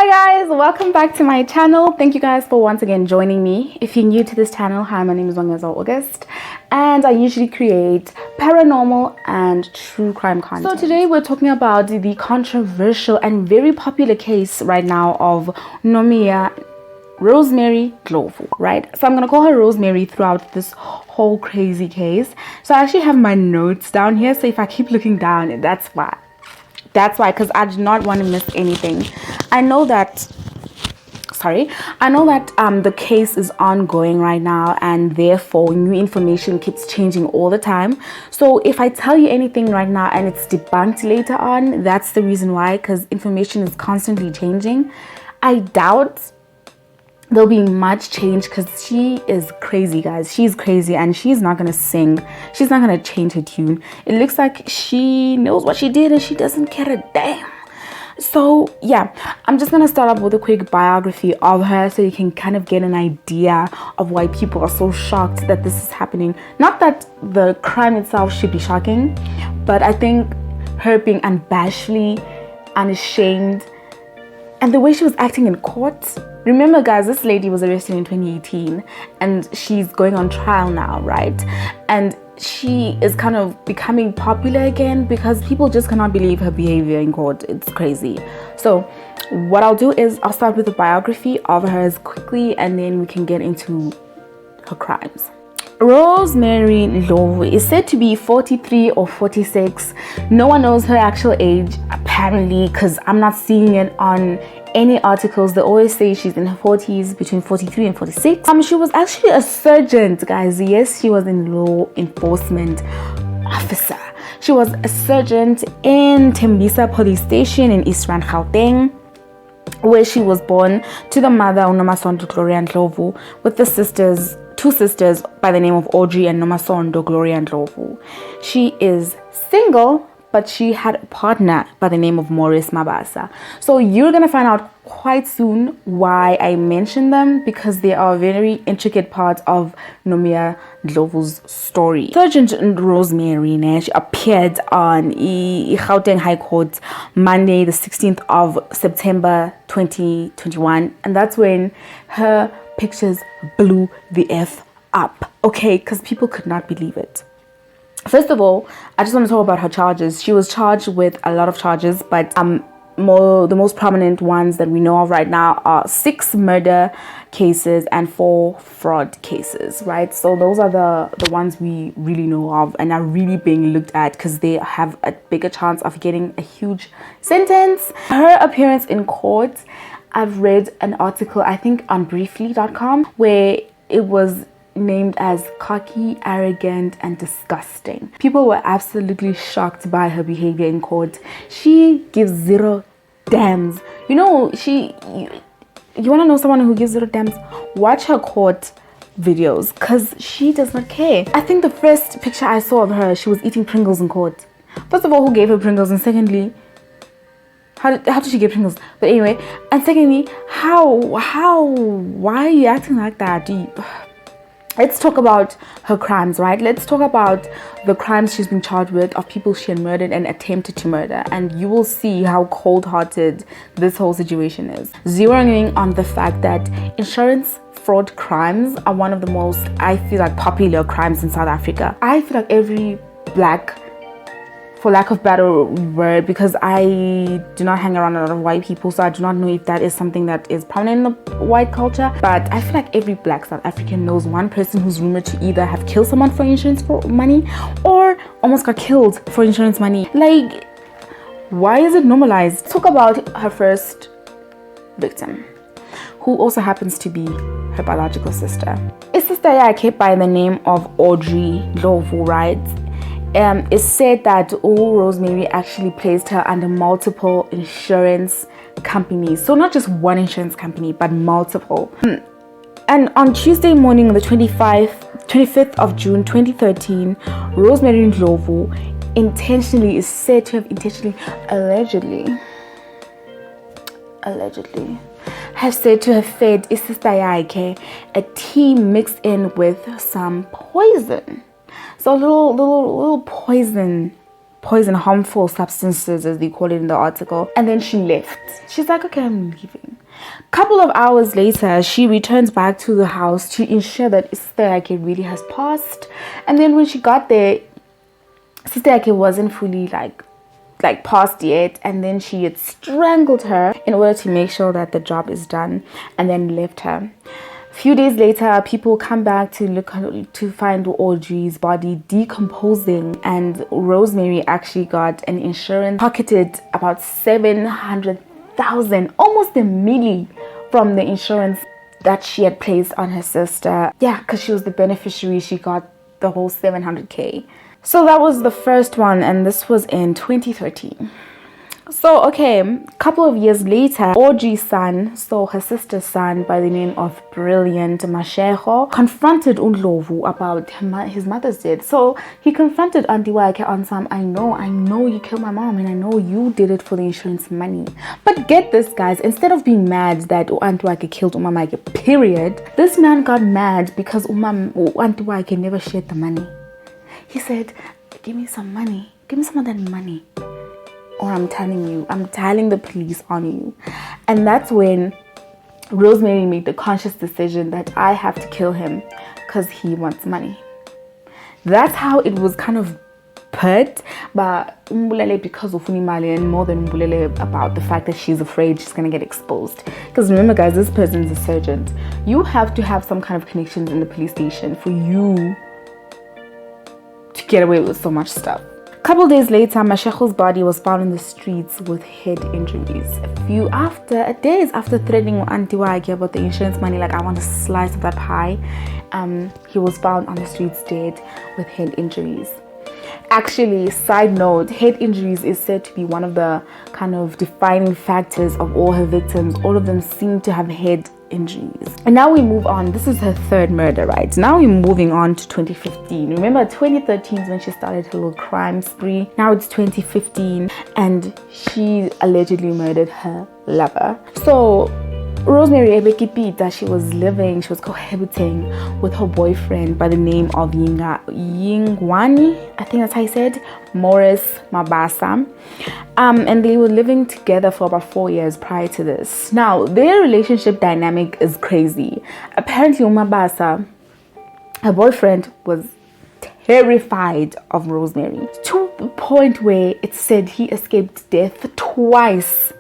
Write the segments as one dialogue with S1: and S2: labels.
S1: Hi guys, welcome back to my channel. Thank you guys for once again joining me. If you're new to this channel, hi, my name is Nomia Ndlovu, and I usually create paranormal and true crime content. So today we're talking about the controversial and very popular case right now of Rosemary Ndlovu, right? So I'm gonna call her Rosemary throughout this whole crazy case. So I actually have my notes down here, so if I keep looking down, that's why, because I do not want to miss anything. I know that the case is ongoing right now, and therefore new information keeps changing all the time. So if I tell you anything right now and it's debunked later on, that's the reason why, because information is constantly changing. I doubt there'll be much change because she is crazy, guys. She's crazy, and she's not gonna sing. She's not gonna change her tune. It looks like she knows what she did and she doesn't care a damn. So yeah, I'm just gonna start off with a quick biography of her so you can kind of get an idea of why people are so shocked that this is happening. Not that the crime itself should be shocking, but I think her being unabashedly unashamed and the way she was acting in court. Remember guys, this lady was arrested in 2018 and she's going on trial now, right? And she is kind of becoming popular again because people just cannot believe her behavior in court. It's crazy. So what I'll do is I'll start with a biography of her as quickly, and then we can get into her crimes. Rosemary Ndlovu is said to be 43 or 46. No one knows her actual age apparently, because I'm not seeing it on any articles. They always say she's in her 40s, between 43 and 46. She was actually a sergeant, guys. Yes, she was a law enforcement officer. She was a sergeant in Tembisa police station in East Rand, Gauteng, where she was born to the mother Nomia Ndlovu with the two sisters by the name of Audrey and Nomia Ndlovu. She is single, but she had a partner by the name of Maurice Mabasa. So you're gonna find out quite soon why I mentioned them, because they are a very intricate part of Nomia Ndlovu's story. Sergeant Rosemary she appeared on Gauteng High Court Monday the 16th of September 2021, and that's when her pictures blew the F up, okay, because people could not believe it. First of all, I just want to talk about her charges. She was charged with a lot of charges, but the most prominent ones that we know of right now are 6 murder cases and 4 fraud cases, right? So those are the ones we really know of and are really being looked at because they have a bigger chance of getting a huge sentence. Her appearance in court, I've read an article, I think on briefly.com, where it was named as cocky, arrogant, and disgusting. People were absolutely shocked by her behavior in court. She gives zero damns. You know, you want to know someone who gives zero damns? Watch her court videos, because she does not care. I think the first picture I saw of her, she was eating Pringles in court. First of all, who gave her Pringles? And secondly, how did she get Pringles? But anyway, and secondly, why are you acting like that? Let's talk about her crimes, right? Let's talk about the crimes she's been charged with of people she had murdered and attempted to murder, and you will see how cold-hearted this whole situation is. Zeroing in on the fact that insurance fraud crimes are one of the most, I feel like, popular crimes in South Africa. I feel like every black, for lack of better word, because I do not hang around a lot of white people, so I do not know if that is something that is prominent in the white culture, but I feel like every black South African knows one person who's rumored to either have killed someone for insurance money or almost got killed for insurance money. Like, why is it normalized? Talk about her first victim, who also happens to be her biological sister. A sister yakhe by the name of Audrey Ndlovu, right? It's said that Rosemary actually placed her under multiple insurance companies. So not just one insurance company, but multiple. And on Tuesday morning, the 25th of June 2013, Rosemary Ndlovu is said to have allegedly have said to have fed his sister yakhe a tea mixed in with some poison. So little poison, harmful substances, as they call it in the article. And then she left. She's like, okay, I'm leaving. Couple of hours later, she returns back to the house to ensure that Sister Ake really has passed. And then when she got there, Sister Ake wasn't fully like passed yet, and then she had strangled her in order to make sure that the job is done, and then left her. A few days later, people come back to look to find Audrey's body decomposing, and Rosemary actually got an insurance, pocketed about 700,000, almost a milli, from the insurance that she had placed on her sister. Yeah, because she was the beneficiary, she got the whole 700k. So that was the first one, and this was in 2013. So, okay, a couple of years later, Audrey's son, so her sister's son by the name of Brilliant Mashego, confronted Ndlovu about his mother's death. So he confronted Auntie Wake on some, I know you killed my mom, and I know you did it for the insurance money. But get this, guys, instead of being mad that Auntie Wake killed Umama, period, this man got mad because Auntie Wake never shared the money. He said, give me some money. Give me some of that money. Or I'm telling the police on you. And that's when Rosemary made the conscious decision that I have to kill him because he wants money. That's how it was kind of put. But Mbulele, because of Unimali, and more than Mbulele about the fact that she's afraid she's going to get exposed. Because remember, guys, this person's a surgeon. You have to have some kind of connections in the police station for you to get away with so much stuff. A couple days later, Mashego's body was found in the streets with head injuries. Days after threatening Auntie Wake about the insurance money, like, I want a slice of that pie, he was found on the streets dead with head injuries. Actually, side note, head injuries is said to be one of the kind of defining factors of all her victims. All of them seem to have head injuries. And now we move on. This is her third murder, right? Now we're moving on to 2015. Remember, 2013 is when she started her little crime spree. Now it's 2015, and she allegedly murdered her lover. So Rosemary Ebekipita, she was cohabiting with her boyfriend by the name of Yingwani, I think that's how he said, Morris Mabasa. And they were living together for about 4 years prior to this. Now, their relationship dynamic is crazy. Apparently, Mabasa, her boyfriend, was terrified of Rosemary to the point where it said he escaped death twice.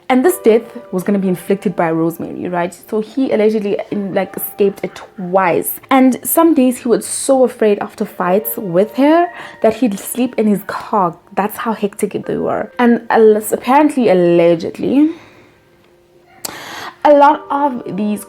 S1: And this death was going to be inflicted by Rosemary, right? So he allegedly escaped it twice. And some days he was so afraid after fights with her that he'd sleep in his car. That's how hectic they were. And apparently, allegedly, a lot of these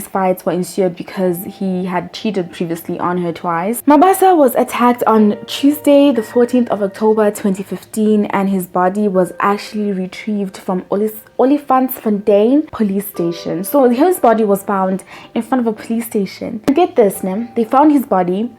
S1: fights were ensued because he had cheated previously on her twice. Mabasa was attacked on Tuesday, the 14th of October 2015, and his body was actually retrieved from Olifantsfontein police station. So his body was found in front of a police station. And get this, they found his body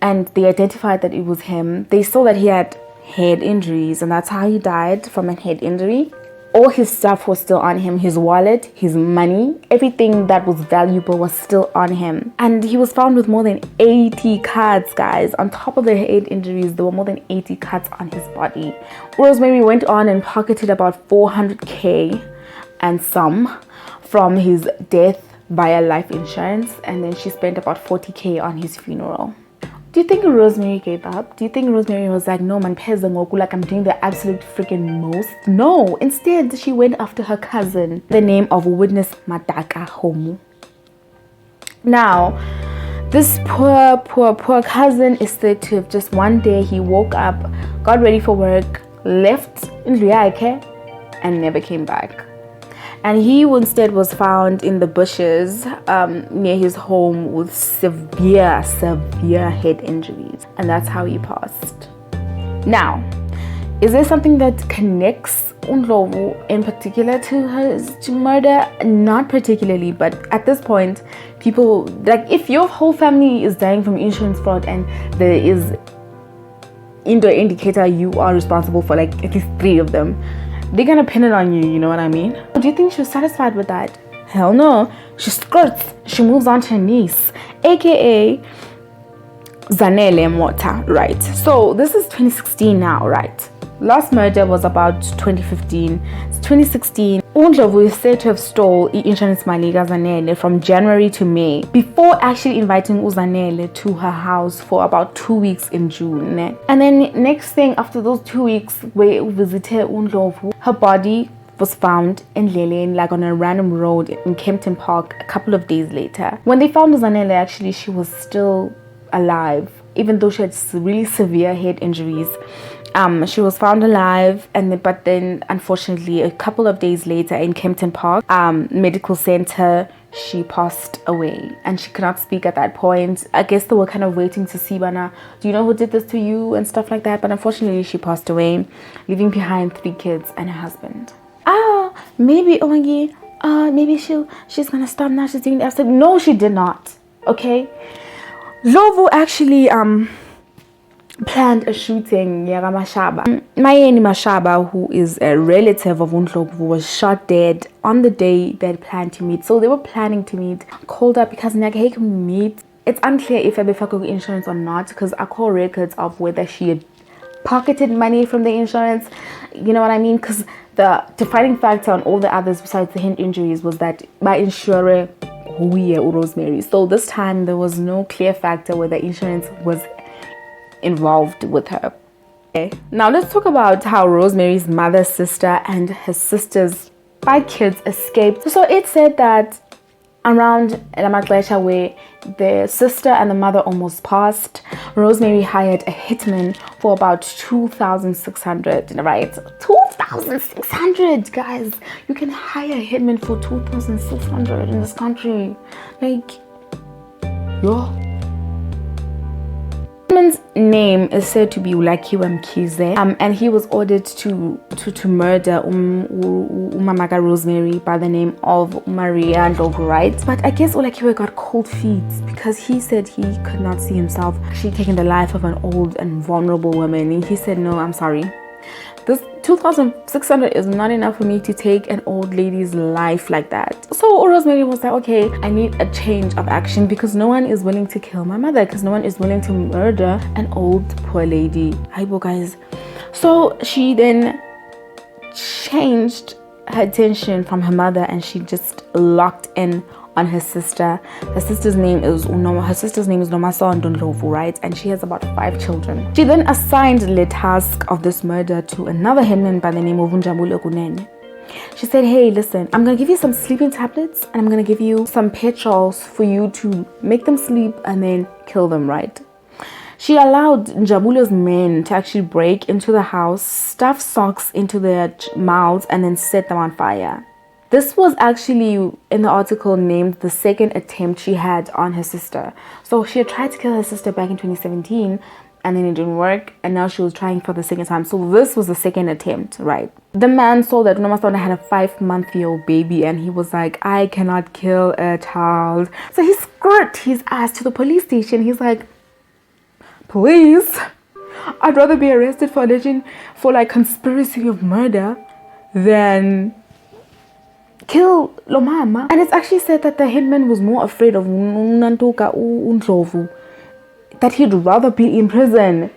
S1: and they identified that it was him. They saw that he had head injuries, and that's how he died, from a head injury. All his stuff was still on him. His wallet, his money, everything that was valuable was still on him. And he was found with more than 80 cuts, guys. On top of the head injuries, there were more than 80 cuts on his body. Rosemary went on and pocketed about 400k and some from his death via life insurance. And then she spent about 40k on his funeral. Do you think Rosemary gave up? Do you think Rosemary was like, no man, like I'm doing the absolute freaking most? No, instead she went after her cousin, the name of Witness Mataka Homu. Now, this poor cousin is said to have just one day he woke up, got ready for work, left in Riake, and never came back. And he instead was found in the bushes near his home with severe head injuries. And that's how he passed. Now, is there something that connects Ndlovu in particular to her murder? Not particularly, but at this point, people, like, if your whole family is dying from insurance fraud and there is indoor indicator you are responsible for like at least 3 of them, they're gonna pin it on you, you know what I mean? Do you think she was satisfied with that? Hell no. She skirts, she moves on to her niece, aka Zanele Mota, right? So this is 2016 now, right? Last murder was about 2015. It's 2016. Ndlovu is said to have stole insurance mali kaZanele from January to May before actually inviting uZanele to her house for about 2 weeks in June. And then next thing, after those 2 weeks where we visited Ndlovu, her body was found in Lelene, like on a random road in Kempton Park a couple of days later. When they found uZanele, actually she was still alive, even though she had really severe head injuries. She was found alive, but then unfortunately a couple of days later in Kempton Park medical center, she passed away, and she could not speak at that point. I guess they were kind of waiting to see, Bana, do you know who did this to you and stuff like that. But unfortunately she passed away, leaving behind 3 kids and a husband. Maybe Ongi, maybe she's gonna stop now, she's doing that. I said no, she did not. Okay, Ndlovu actually planned a shooting. Mashaba Mayeni Mashaba, who is a relative of Ndlovu, was shot dead on the day they had planned to meet. So they were planning to meet, called up because Nagay can meet. It's unclear if Ebefako insurance or not, because I call records of whether she had pocketed money from the insurance, you know what I mean? Because the defining factor on all the others besides the head injuries was that my insurer Rosemary. So this time there was no clear factor whether insurance was involved with her. Okay. Now let's talk about how Rosemary's mother, sister, and her sister's 5 kids escaped. So it said that around Lamaklesha, where the sister and the mother almost passed, Rosemary hired a hitman for about 2,600, right? 2,600, guys! You can hire a hitman for 2,600 in this country. Like, yo. The hitman's name is said to be Ulakiwa Mkize, and he was ordered to murder Umamaga Rosemary by the name of Nomia Ndlovu, right? But I guess Ulakiwa got cold feet because he said he could not see himself actually taking the life of an old and vulnerable woman. And he said, no, I'm sorry. This 2,600 is not enough for me to take an old lady's life like that. So Rosemary was like, okay, I need a change of action because no one is willing to kill my mother, because no one is willing to murder an old poor lady. Aibo, guys. So she then changed her attention from her mother and she just locked in on her sister. Her sister's name is Nomia Ndlovu, right? And she has about 5 children. She then assigned the task of this murder to another hitman by the name of Ndlovu. She said, hey, listen, I'm gonna give you some sleeping tablets and I'm gonna give you some petrols for you to make them sleep and then kill them, right? She allowed Njabulo's men to actually break into the house, stuff socks into their mouths, and then set them on fire. This was actually in the article named the second attempt she had on her sister. So she had tried to kill her sister back in 2017 and then it didn't work, and now she was trying for the second time. So this was the second attempt, right? The man saw that Nomia had a 5-month-old baby and he was like, I cannot kill a child. So he squirt his ass to the police station. He's like, please, I'd rather be arrested for like conspiracy of murder than kill Lomama. And it's actually said that the hitman was more afraid of Ndlovu, that he'd rather be in prison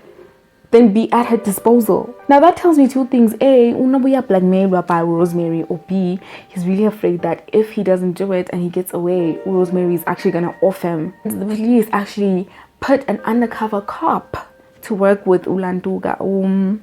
S1: than be at her disposal. Now that tells me 2 things. A, Unabuya blackmailed by Rosemary, or B, he's really afraid that if he doesn't do it and he gets away, Rosemary is actually gonna off him. The police actually put an undercover cop to work with Ndlovu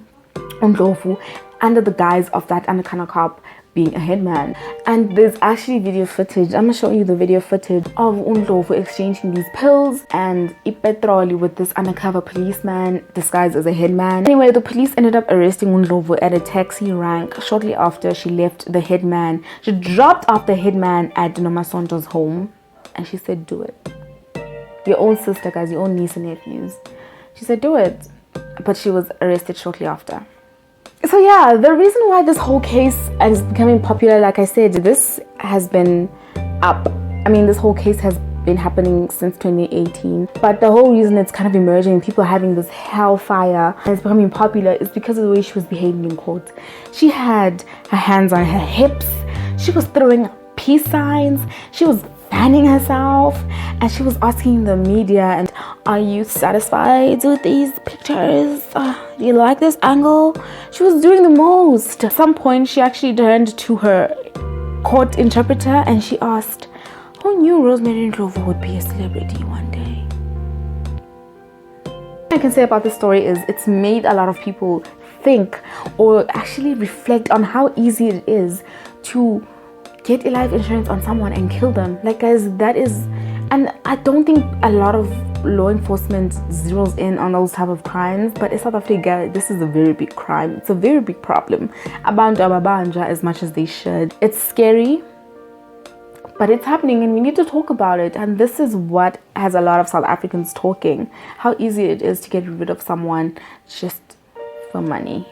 S1: under the guise of that undercover cop being a hitman. And there's actually video footage. I'm gonna show you the video footage of Ndlovu exchanging these pills and petrol with this undercover policeman disguised as a hitman. Anyway, the police ended up arresting Ndlovu at a taxi rank shortly after she left the hitman. She dropped off the hitman at Nomasonto's home and she said, do it. Your own sister, guys, your own niece and nephews. She said, do it. But she was arrested shortly after. So yeah, the reason why this whole case is becoming popular, like I said, this has been up. I mean, this whole case has been happening since 2018. But the whole reason it's kind of emerging, people are having this hellfire and it's becoming popular, is because of the way she was behaving in court. She had her hands on her hips. She was throwing peace signs. She was fanning herself. And she was asking the media and Are you satisfied with these pictures? Do you like this angle? She was doing the most. At some point, she actually turned to her court interpreter and she asked, who knew Rosemary Ndlovu would be a celebrity one day? What I can say about this story is it's made a lot of people think or actually reflect on how easy it is to get a life insurance on someone and kill them. Like, guys, that is, and I don't think a lot of law enforcement zeroes in on those type of crimes, but in South Africa, this is a very big crime. It's a very big problem. Abantu ababanja as much as they should. It's scary, but it's happening and we need to talk about it. And this is what has a lot of South Africans talking. How easy it is to get rid of someone just for money.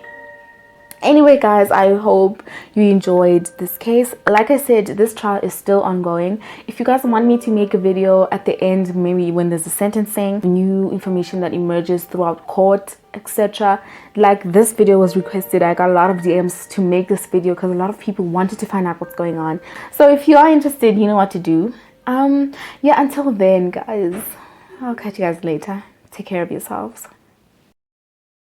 S1: Anyway, guys, I hope you enjoyed this case. Like I said, this trial is still ongoing. If you guys want me to make a video at the end, maybe when there's a sentencing, new information that emerges throughout court, etc., like this video was requested. I got a lot of DMs to make this video because a lot of people wanted to find out what's going on. So if you are interested, you know what to do. Yeah, until then, guys, I'll catch you guys later. Take care of yourselves.